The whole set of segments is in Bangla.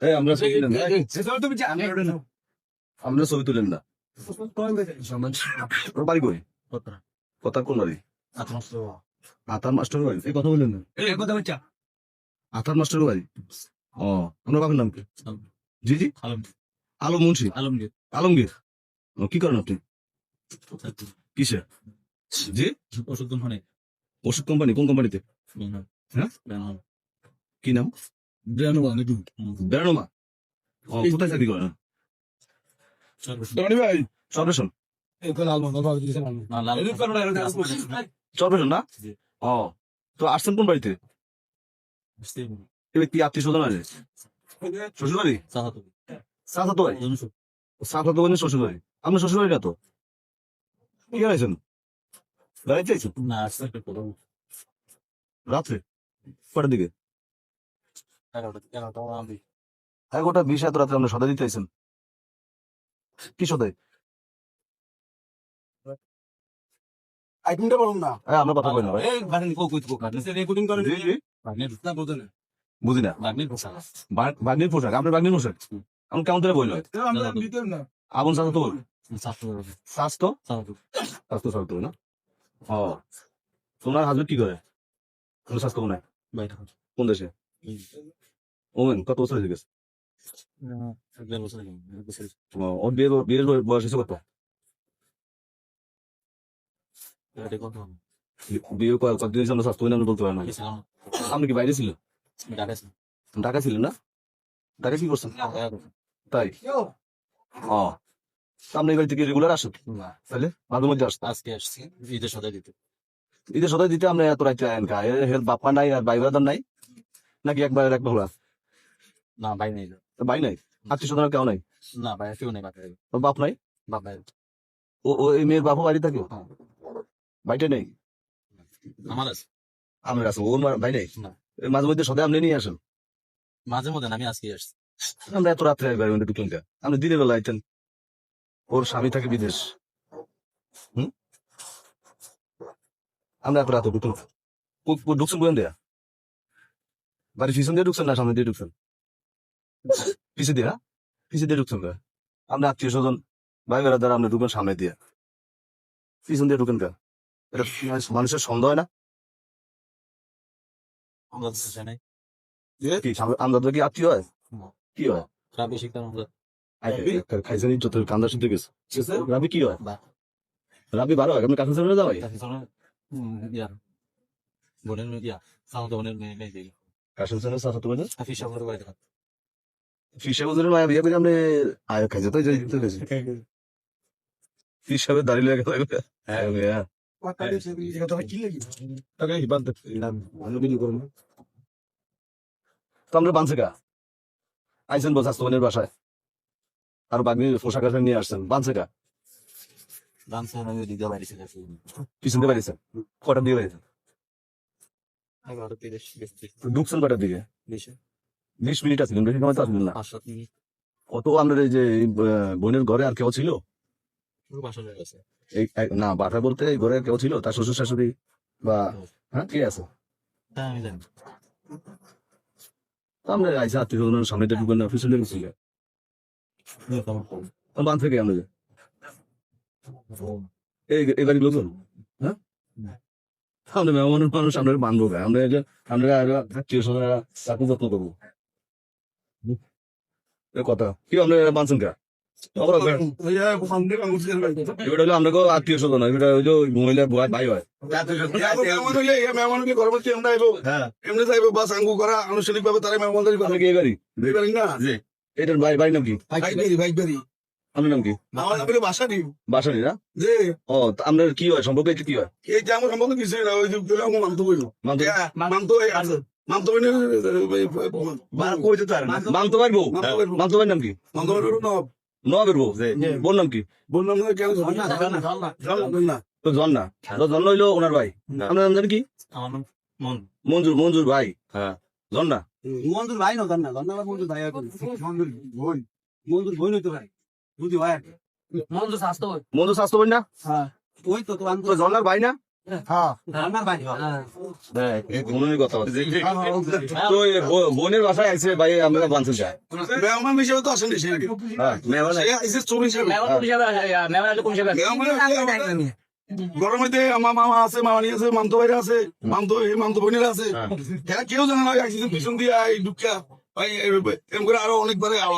এই আমরা ছবি তুলেন না। আমরা ছবি তুলেন না। ওর বাড়ি কই? কথা কোন বাড়ি? আতার মাস্টার বাড়ি। এই কথা বললেন না। আতার মাস্টার বাড়ি। ও, আপনার বাবার নাম কি? জি জি, আলম মুন্সি। আলমগীর। ও, কি করেন আপনি? কিসে? জি, ওষুধ কোম্পানি। কোন কোম্পানিতে? হ্যাঁ, কি নাম? বেরানোমা। ও, কোথায় চাকরি করেন? সর্বেশন। সর্বেশন না? ও, তো আসছেন কোন বাড়িতে? কি আত্মীয় স্বজন আছে? শ্বশুর বাড়ি? চাচাতো বাড়ি? চাচাতো বাড়ি শ্বশুর বাড়ি? আপনার শ্বশুর বাড়ি না তো? কি আছেন? বেড়াইতে আইছেন? রাত্রে কটার দিকে? 11:20 এত রাত্রে আমরা সদাই দিতে আইছেন? কি সদাই? আমরা কথা বলি না ভাই। জি, জি। বুঝি না। বাগনির পোশাক, আপনার বাগনির পোশাক? আমি কেমন ধরে বললো? আগুন স্বাস্থ্য বল। স্বাস্থ্য না? ও, তোমার হাজবেন্ড কি করে? স্বাস্থ্য কোন? কোন দেশে? ওমেন কত বছর হয়ে গেছে? ওর বিয়ের বয়স হয়েছে কত? বিয়ে কতদিন হয়েছে আমরা স্বাস্থ্য আপনি বলতে পারেন না। আপনি কি বাইরে ছিল? ঢাকা ছিলেন না? ঢাকা কি করছেন? তাই? ও, আপনি এই বাড়ি থেকে রেগুলার আসেন? তাহলে মাঝে মধ্যে আসতেন? আজকে আসছি ঈদের সদাই দিতে। ঈদের সদাই দিতে আমরা এত রাইতে আইন খাই? বাপ্পা নাই আর ভাই ব্রাদার নাই নাকি? একবার এক ভোলা? না ভাই নেই। ভাই নাই? আত্মীয় স্বজন কেউ নাই? না ভাই কেউ নেই। বাপের ওর বাপ নাই? বাপ ভাই ও এই মেয়ের বাপও বাড়ি থাকে? ভাইটা নেই? আমার আছে। আমার কাছে ওর ভাই নেই? না। মাঝে মধ্যে সদাই আপনি নিয়ে আসেন? মাঝে মধ্যে আমি আজকে আসছি। আমরা এত রাত্রে বাড়ির মধ্যে ঢুকলেন কে? আপনি দিনের বেলা আইতেন। ওর স্বামী থাকে বিদেশ। আমরা এত রাতে ঢুকলাম। ঢুকছেন কোন দেয়া? বাড়ির পিছন দিয়ে ঢুকছেন না সামনে দিয়ে ঢুকছেন? পিছিয়ে দিয়ে? পিছিয়ে দিয়ে ঢুকছেন কে? আমরা আত্মীয় স্বজন ভাই বেড়া দ্বারা আপনি ঢুকেন সামনে দিয়ে, পিছন দিয়ে ঢুকেন কে? এটা মানুষের সন্দেহ হয় না? কি আমরা কি আত্মীয় হয়? কি হয়? খাইছেন যত কান্দা শুনতে গেছে। রাবি কি হয়? রাবি বারো হয়? আপনি কাছে চলে যাওয়াই? ফিসাবের মায়া বিয়ে করে আপনি আয় খাইছে তো ফিসাবের দাঁড়িয়ে লেগে তো আমরা বানছে কা আইসেন বল স্বাস্থ্যবানের বাসায় আর বাগনি পোশাক আশাক নিয়ে আসছেন বানছে কা পিছন দিয়ে বাড়িছেন? কটার দিকে বাড়িছেন? ঢুকছেন কটার দিকে? 20 মিনিট আছিলেন, বেশি সময় তো আসলেন না। কত আপনার এই যে বোনের ঘরে আর কেউ ছিল? না বাসা বলতে এই ঘরে কেউ ছিল? তার শ্বশুর শাশুড়ি বা হ্যাঁ কে আছে? আমরা আইসা আত্মীয় স্বজনের সামনে ঢুকেন না, পিছনে ঢুকছিল বান থেকে আমরা এই বাড়ির লোকজন। হ্যাঁ, আমরা মেহমানের মানুষ, আমরা মানবো আমরা আত্মীয় স্বজনেরা তাকে যত্ন করবো। কথা কি আমরা মানছেন কা? এবার হলো আমরা আত্মীয় স্বজন, এবার ওই যে মহিলা ভাই হয়। আনুষ্ঠানিক ভাবে তারা মেহমানদারি করে। এটার ভাই নাম কি? আপনার নাম কি? বাসারি বাসানি না? যে ও, আপনার কি হয় সম্পর্ক? কি হয়? এই যে আমার সম্বন্ধে কিছু না, ওই যে মানতে বইল মানতো আছে মানতে বই মানতে পারবো? মানতে পারি নাম কি? মানতে বইল নব নবের বউ? বোন নাম কি? বললাম না কেন না তো জন্না। তো জন্না হইলো ওনার ভাই। আপনার নাম জানি কি? মঞ্জুর ভাই। হ্যাঁ, জন্না। মঞ্জুর ভাই না জান না মঞ্জুর ভাই মঞ্জুর বই নইতে ভাই বুঝি ভাই মঞ্জুর স্বাস্থ্য ভাই না? হ্যাঁ ওই তো তো জন্নার ভাই না? বোনের কথা বলছে। তো এই বোনের বাসায় আছে ভাই, আমরা বানতে চাই। মেহমান হিসেবে তো আসেনি সে। হ্যাঁ, মেহমান সে আইসে চোর হিসেবে। মেহমান গরমেতে আমার মামা আছে, মামানি আছে, মামতো ভাইরা আছে, মামতো বোনেরা আছে। এরা কেউ জানে না আইসিস পিছন দিয়ে এই ঢুকা ভাই এরকম করে আরো অনেকবারে আরো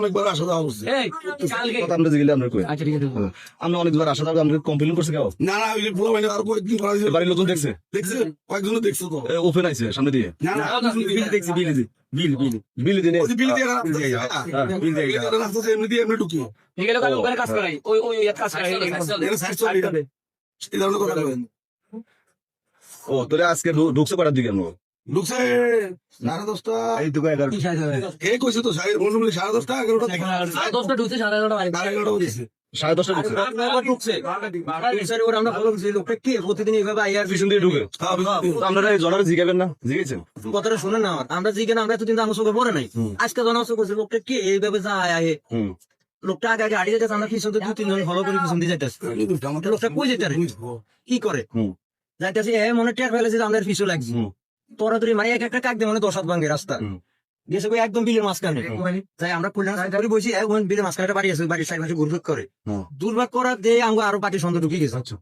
অনেকবার আসা যাওয়া করছে। কথা আমরা জিজ্ঞেস আমরা কই। আমরা অনেক বার আশা থাকবে, আমরা কমপ্লেন করছি কেউ? না না ওই যে পুরো মানে আরো কয়েকদিন করা হয়েছে। বাড়ির লোকজন দেখছে, দেখছে কয়েকজন দেখছো তো। ওপেন আইছে সামনে দিয়ে। না না বিল দেখছি, বিল দিনে। ওই যে বিল দিয়ে রাখতেছে। বিল দিয়ে রাখতেছে এমনি দিয়ে এমনি ঢুকিয়ে। এখানে সাইড চলে এই ধরনের কথা বলেন। ও তোরা আজকে ঢুকছে কটার দিকে আমরা? ঢুকছে 10:30 এই দুটো 11। এই কইছে তো 10:30 11:00 11:30 দিছে। 10:30 ঢুকছে। প্রতিদিন এইভাবে আইয়ার পিছন দিয়ে ঢুকে। হ্যাঁ তো আপনারা এই জনারে জিজ্ঞাবেন না? জিজ্ঞেছেন? কথাটা শুনে না আমার। আমরা জিজ্ঞেস আমরা এতদিন তো আমার চোখে পড়ে নাই। আজকে জানা করছে লোকটা কে এইভাবে যায় আয়ে হুম। লোকটা আগে আগে হারিয়ে যাচ্ছে, আমরা পিছন দিয়ে 2-3 জন ফলো করে পিছন দিয়ে যাইতেছি। লোকটা কই যেতে রে? কি করে হুম। যাইতেছি মনে টের ফেলেছে যে আমাদের পিছু লাগছে। হুম। তোরা তুই মানে এক একটা কাক দিয়ে মানে 10-7 ভাঙে রাস্তা হুম। গেছে কই একদম বিলের মাঝখানে। তাই আমরা খুলনা ধরে বসি বিলের মাঝখানে বাড়ি আছে, বাড়ির সাইড মাসে ঘুরঘুর করে হুম। দুর্ভাগ করার দিয়ে আমরা আরো পার্টি সন্ধ্যা ঢুকে গেছে।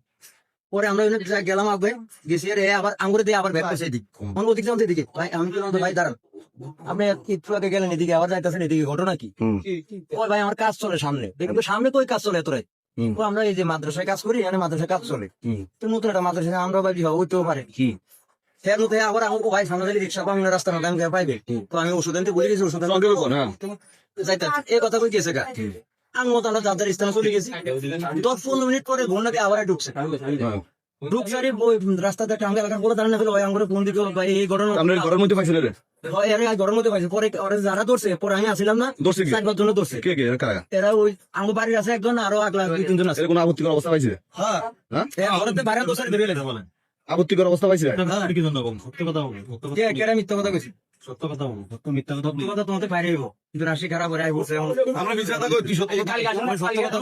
পরে আমরা গেলাম আগে গেছি রে আবার আঙ্গুরে দিয়ে আবার ব্যাক করছে এদিক ওদিক যান এদিকে ভাই আমি বললাম ভাই দাঁড়ান আপনি একটু আগে গেলেন এদিকে আবার যাইতেছেন এদিকে ঘটনা কি? হুম। ওই ভাই আমার কাজ চলে সামনে দেখবেন সামনে কই কাজ চলে এতটাই হুম। তো আমরা এই যে মাদ্রাসায় কাজ করি এখানে মাদ্রাসায় কাজ চলে হুম। তো নতুন একটা মাদ্রাসা আমরা ভাবি হইতেও পারে হুম। ফের মতো আবার আমাকে ভাই সামনে দিলে রিক্সা পাবো না রাস্তা না দাম পাইবে তো আমি ওষুধ আনতে বলে গেছি ওষুধ সঙ্গে কোন? হ্যাঁ। যাইতে এই কথা কই গেছে গা আমি মতো আমরা যাদের স্থানে চলে গেছি 10-15 মিনিট পরে ঘন্টাকে আবার ঢুকছে হ্যাঁ। ঢুকসারি রাস্তাতে টাঙ্গা এলাকার বলে দাঁড়ানো ফেলো ভাই আমার ফোন দিকে ভাই এই ঘটনা আপনার ঘরের মধ্যে পাইছেন রে? হয় আমি ঘরের মধ্যে পাইছি পরে ওরা যারা ধরছে পরে আমি আসছিলাম না ধরছে কি? 4-5 জন ধরছে কে কে? কারা? এরা ওই আমার বাড়ির আছে একজন আরো 2-3 জন আছে এর কোনো আপত্তিকর অবস্থা পাইছে? হ্যাঁ হ্যাঁ? আমাদের তো বাইরে দোষারি ধরে লেগে বলেন আপত্তিকর অবস্থা পাইছে? কেরা মিথ্যা কথা কইছি সত্য কথা বলবো, সত্য মিথ্যা কথা সত্য কথা তোমাদের বাইরে আইবো কিন্তু রাশি খারাপ হয়ে আইবো আমরা বিচার করি তুই সত্যি কথা সত্য কথা